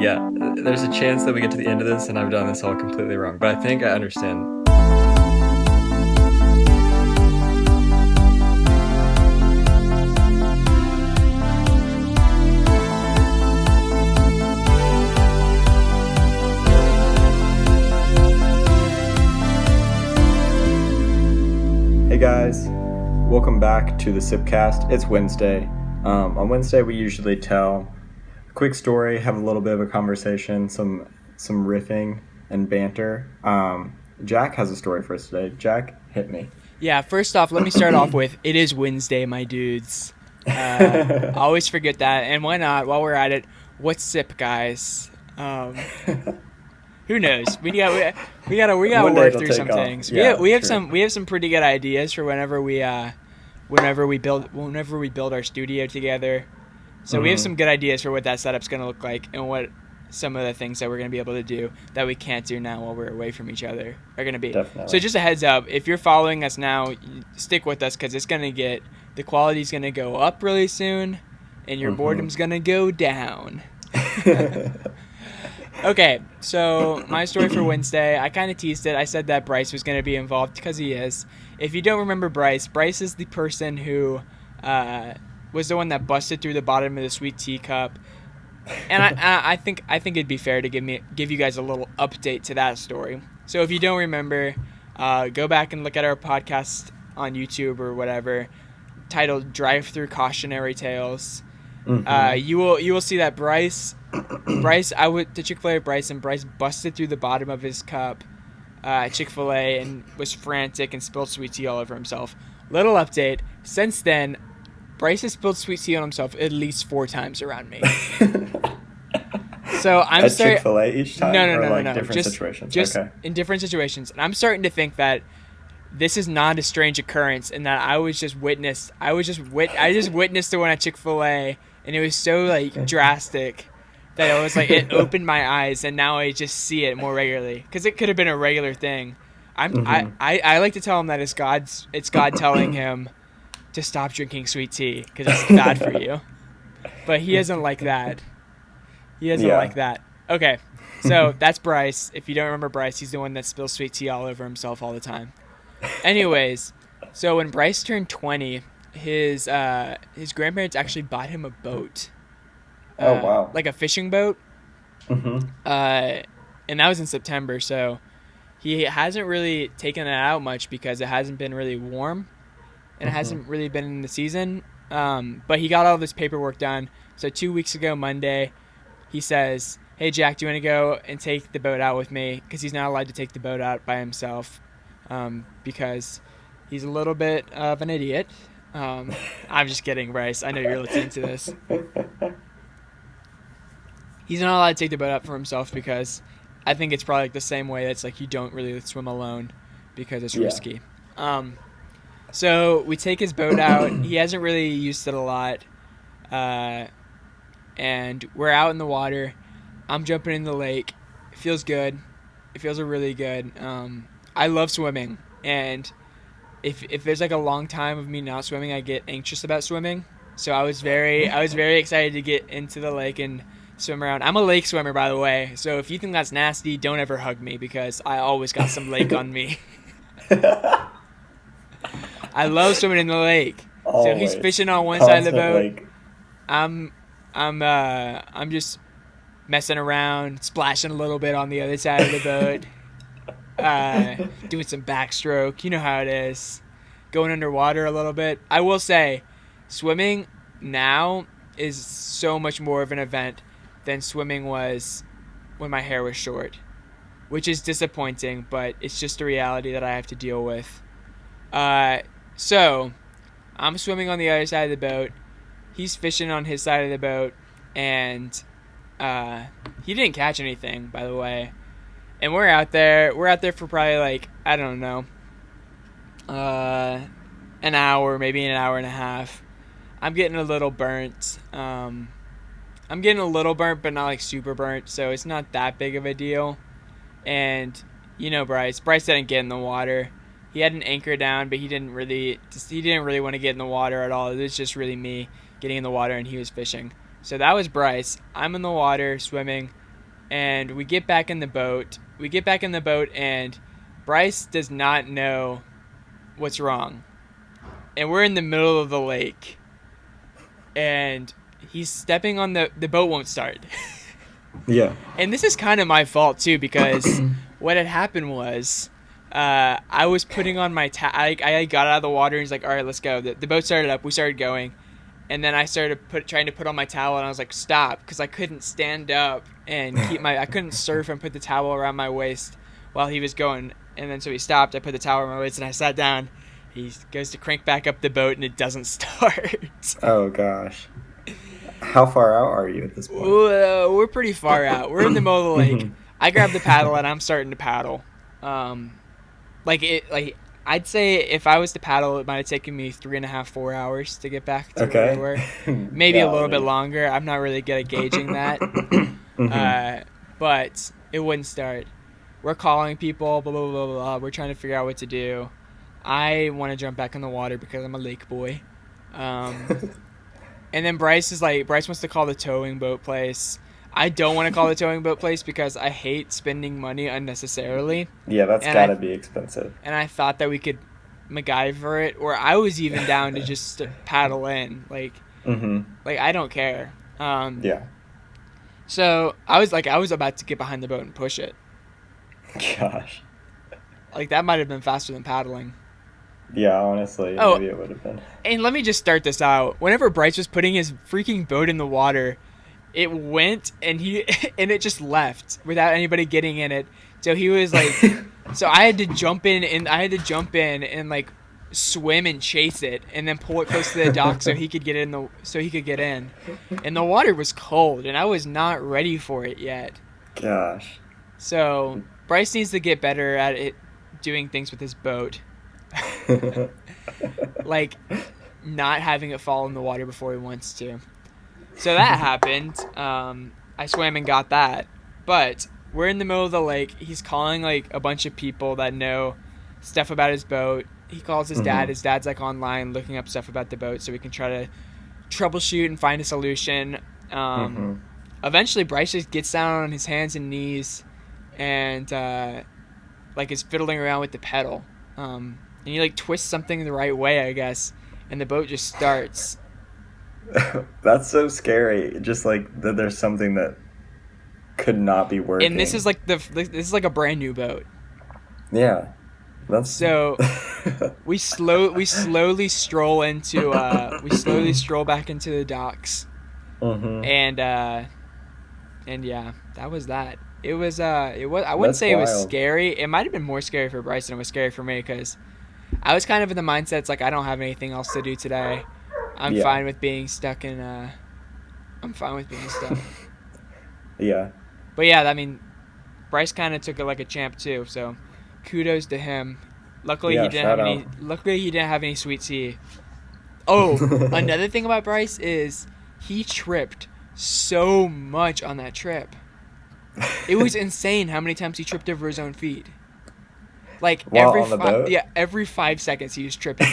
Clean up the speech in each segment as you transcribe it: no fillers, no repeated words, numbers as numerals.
Yeah, there's a chance that we get to the end of this and I've done this all completely wrong, but I think I understand. Hey guys, welcome back to the Sipcast. It's Wednesday. On Wednesday we usually tell a quick story, have a little bit of a conversation, some riffing and banter. Jack has a story for us today. Jack, hit me. Yeah, first off, let me start off with, it is Wednesday, my dudes. I always forget that, and why not, while we're at it, what's sip, guys? Who knows? We gotta work through some things. Yeah, we have some pretty good ideas for whenever we build our studio together. So we have some good ideas for what that setup's gonna look like and what some of the things that we're gonna be able to do that we can't do now while we're away from each other are gonna be. Definitely. So just a heads up, if you're following us now, stick with us because the quality's gonna go up really soon, and your boredom's gonna go down. Okay, so my story for Wednesday, I kind of teased it. I said that Bryce was going to be involved because he is. If you don't remember Bryce is the person who was the one that busted through the bottom of the sweet tea cup. And I think it'd be fair to give you guys a little update to that story. So if you don't remember, go back and look at our podcast on YouTube or whatever, titled "Drive Through Cautionary Tales." You will see that Bryce, I went to Chick-fil-A with Bryce, and Bryce busted through the bottom of his cup at Chick-fil-A and was frantic and spilled sweet tea all over himself. Little update, since then, Bryce has spilled sweet tea on himself at least 4 times around me. So I'm at Chick-fil-A each time? No. Different situations? Just in different situations. And I'm starting to think that this is not a strange occurrence and that I just witnessed the one at Chick-fil-A, and it was so drastic that it was it opened my eyes, and now I just see it more regularly because it could have been a regular thing. I like to tell him that it's God telling him to stop drinking sweet tea because it's bad for you, but he doesn't like that. Like that. Okay, so that's Bryce. If you don't remember Bryce, he's the one that spills sweet tea all over himself all the time. Anyways, so when Bryce turned 20, his grandparents actually bought him a boat. Oh, wow. Like a fishing boat. And that was in September, so he hasn't really taken it out much because it hasn't been really warm, and it hasn't really been in the season. But he got all this paperwork done. So 2 weeks ago, Monday, he says, "Hey, Jack, do you want to go and take the boat out with me?" Because he's not allowed to take the boat out by himself because he's a little bit of an idiot. I'm just kidding, Bryce. I know you're listening to this. He's not allowed to take the boat out for himself because I think it's probably the same way that's you don't really swim alone because it's risky. So we take his boat out. He hasn't really used it a lot. And we're out in the water. I'm jumping in the lake. It feels good. It feels really good. I love swimming, and if there's a long time of me not swimming, I get anxious about swimming. So I was very excited to get into the lake and swim around. I'm a lake swimmer, by the way. So if you think that's nasty, don't ever hug me because I always got some lake on me. I love swimming in the lake. Always. So he's fishing on one side of the boat. Lake. I'm just messing around, splashing a little bit on the other side of the boat. Doing some backstroke, you know how it is, going underwater a little bit. I will say, swimming now is so much more of an event than swimming was when my hair was short, which is disappointing, but it's just a reality that I have to deal with. So I'm swimming on the other side of the boat. He's fishing on his side of the boat, and he didn't catch anything, by the way. And we're out there for probably I don't know, an hour, maybe an hour and a half. I'm getting a little burnt. But not super burnt, so it's not that big of a deal. And Bryce didn't get in the water. He had an anchor down, but he didn't really want to get in the water at all. It was just really me getting in the water, and he was fishing. So that was Bryce. I'm in the water swimming, and we get back in the boat. And Bryce does not know what's wrong. And we're in the middle of the lake. And he's stepping on the boat won't start. Yeah. And this is kind of my fault too, because what had happened was I was putting on my I got out of the water and he's like, all right, let's go. The boat started up. We started going. And then I started trying to put on my towel, and I was like, stop, because I couldn't stand up and I couldn't surf and put the towel around my waist while he was going. And then so he stopped. I put the towel around my waist and I sat down. He goes to crank back up the boat and it doesn't start. Oh gosh. How far out are you at this point? We're pretty far out. We're in the middle of the lake. I grab the paddle and I'm starting to paddle. I'd say if I was to paddle, it might have taken me 3.5, 4 hours to get back to where we were. Maybe a little bit longer. I'm not really good at gauging that. But it wouldn't start. We're calling people, blah, blah, blah, blah. We're trying to figure out what to do. I want to jump back in the water because I'm a lake boy. And then Bryce wants to call the towing boat place. I don't want to call the towing boat place because I hate spending money unnecessarily. Yeah, that's gotta be expensive. And I thought that we could MacGyver it, or I was even down to just paddle in. Like I don't care. Yeah. So I was about to get behind the boat and push it. Gosh. Like that might have been faster than paddling. Yeah, honestly, maybe it would have been. And let me just start this out. Whenever Bryce was putting his freaking boat in the water, it went and it just left without anybody getting in it. So he was like, so I had to jump in and like swim and chase it and then pull it close to the dock so he could get in. And the water was cold and I was not ready for it yet. Gosh. So Bryce needs to get better at it, doing things with his boat. Like not having it fall in the water before he wants to. So that happened. I swam and got that. But we're in the middle of the lake. He's calling like a bunch of people that know stuff about his boat. He calls his dad. His dad's like online looking up stuff about the boat so we can try to troubleshoot and find a solution. Eventually Bryce just gets down on his hands and knees and like is fiddling around with the pedal. And he like twists something the right way, I guess, and the boat just starts. That's so scary. Just like that there's something that could not be working. And this is like a brand new boat. Yeah. That's so we slowly stroll back into the docks. And yeah, that was that. It was I wouldn't say wild. It was scary. It might have been more scary for Bryce than it was scary for me because I was kind of in the mindset it's like I don't have anything else to do today. I'm fine with being stuck in I'm fine with being stuck. Yeah. But yeah, I mean Bryce kind of took it like a champ too, so kudos to him. Luckily he didn't have any sweet tea. Oh, another thing about Bryce is he tripped so much on that trip. It was insane how many times he tripped over his own feet. Like every 5 seconds he was tripping.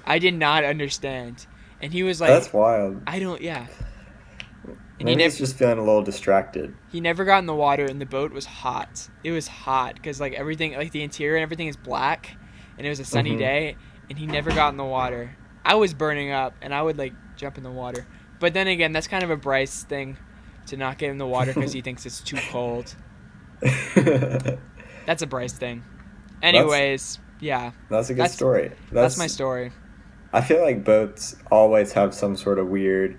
I did not understand. And he was like, that's wild. And maybe he's just feeling a little distracted. He never got in the water and the boat was hot. It was hot because like everything, like the interior and everything is black and it was a sunny day and he never got in the water. I was burning up and I would like jump in the water. But then again, that's kind of a Bryce thing to not get in the water because he thinks it's too cold. That's a Bryce thing. Anyways, that's a good story. That's my story. I feel like boats always have some sort of weird,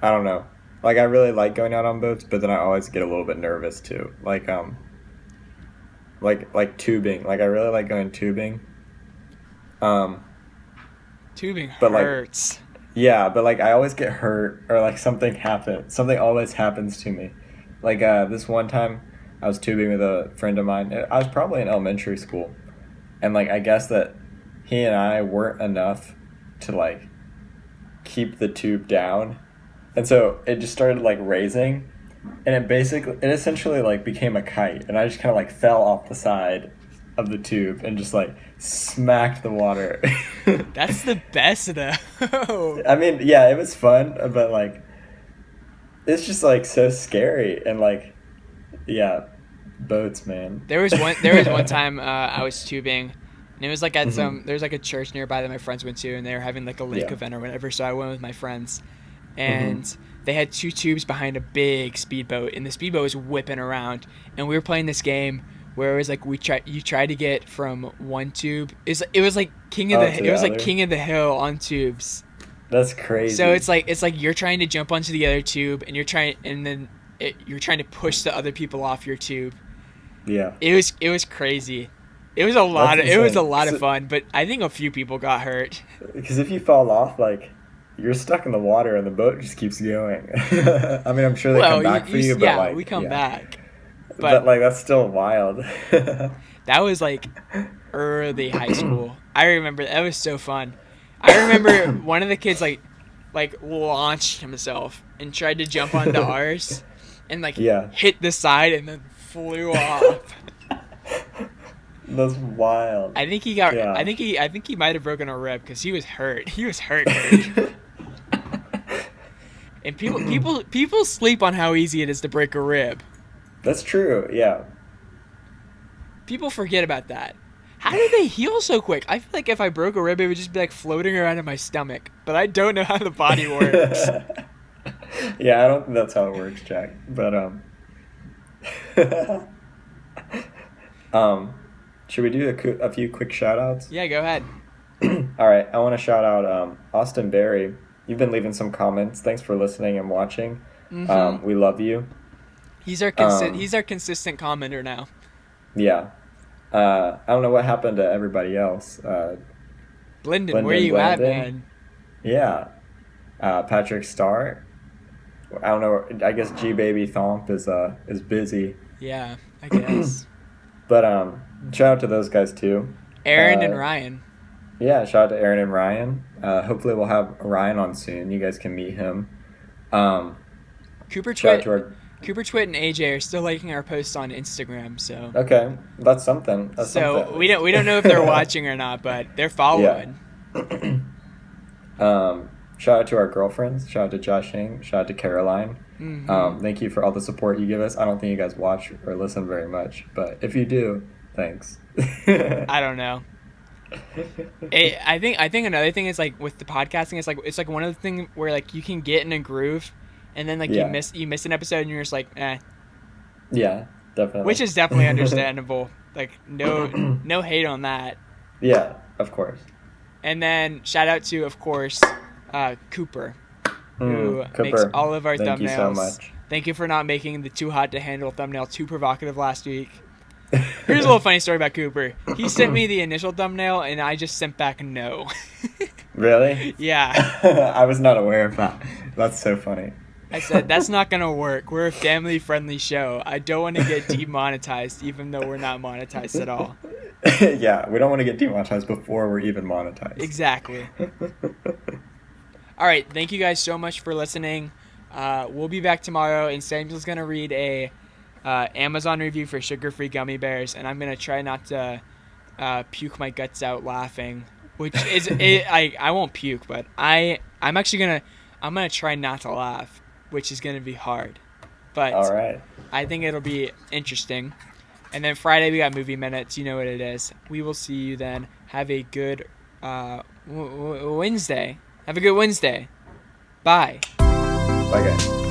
I don't know. Like I really like going out on boats, but then I always get a little bit nervous too. Like tubing. Like I really like going tubing. Tubing hurts. Yeah, but like I always get hurt or like something happens. Something always happens to me. Like this one time I was tubing with a friend of mine. I was probably in elementary school. And like I guess that he and I weren't enough to like keep the tube down. And so it just started like raising and it essentially like became a kite and I just kind of like fell off the side of the tube and just like smacked the water. That's the best though. I mean, yeah, it was fun, but like it's just like so scary and like, yeah, boats, man. There was one time I was tubing, and it was like at Hmm. there's like a church nearby that my friends went to, and they were having like a lake Yeah. event or whatever. So I went with my friends, Hmm. and they had two tubes behind a big speedboat, and the speedboat was whipping around, and we were playing this game where it was like you try to get from one tube. It was like Oh, to it the was like other. King of the Hill on tubes. That's So crazy. it's like you're trying to jump onto the other tube, and then you're trying to push the other people off your tube. Yeah. It was crazy. That's It was a insane. lot of fun, but I think a few people got hurt. Because if you fall off, like, you're stuck in the water and the boat just keeps going. I mean, I'm sure they come Well, back for you, but yeah, we like, come yeah. back, But but like, that's still wild. that was like early high school. I remember that was so fun. I remember one of the kids like launched himself and tried to jump onto ours, and like Yeah. hit the side and then flew off. That's wild. I think he got. Yeah. I think he might have broken a rib because he was hurt. He was hurt. And people sleep on how easy it is to break a rib. That's true. Yeah. People forget about that. How do they heal so quick? I feel like if I broke a rib, it would just be like floating around in my stomach. But I don't know how the body works. Yeah, I don't think that's how it works, Jack. But um, should we do a few quick shout outs? Yeah, go ahead. All right, I want to shout out Austin Berry. You've been leaving some comments. Thanks for listening and watching. Mm-hmm. We love you. He's our consistent commenter now. Yeah. I don't know what happened to everybody else. Lyndon, where Lyndon you at, Blandon. man? Yeah. Patrick Starr. I don't know. I guess G Baby Thomp is busy. Yeah, I guess. But shout out to those guys too. Aaron and Uh, Ryan. yeah, shout out to Aaron and Ryan. Hopefully we'll have Ryan on soon. You guys can meet him. Um, Cooper shout out Twit. to our. Cooper Twit and AJ are still liking our posts on Instagram, so Okay, that's something. That's so something. we don't know if they're watching or not, but they're following. Yeah. Shout out to our girlfriends. Shout out to Josh Hing. Shout out to Caroline. Mm-hmm. Thank you for all the support you give us. I don't think you guys watch or listen very much, but if you do, thanks. I don't know. I think another thing is like with the podcasting, it's like one of the things where like you can get in a groove, and then like Yeah. you miss an episode and you're just like Yeah, definitely. which is definitely understandable. Like no hate on that. Yeah, of course. And then shout out to of course Cooper, who makes Cooper, all of our thank thumbnails. you so much. Thank you for not making the too hot to handle thumbnail too provocative last week. Here's a little funny story about Cooper. He sent me the initial thumbnail, and I just sent back no. Really? Yeah. I was not aware of that. That's so funny. I said, that's not going to work. We're a family-friendly show. I don't want to get demonetized, even though we're not monetized at all. Yeah, we don't want to get demonetized before we're even monetized. Exactly. All right. Thank you guys so much for listening. We'll be back tomorrow, and Samuel's going to read a Amazon review for sugar-free gummy bears, and I'm going to try not to puke my guts out laughing, which is I won't puke, but I'm gonna try not to laugh, which is gonna be hard, but All right. I think it'll be interesting. And then Friday we got movie minutes. You know what it is. We will see you then. Have a good Wednesday. Have a good Wednesday. Bye. Bye, guys.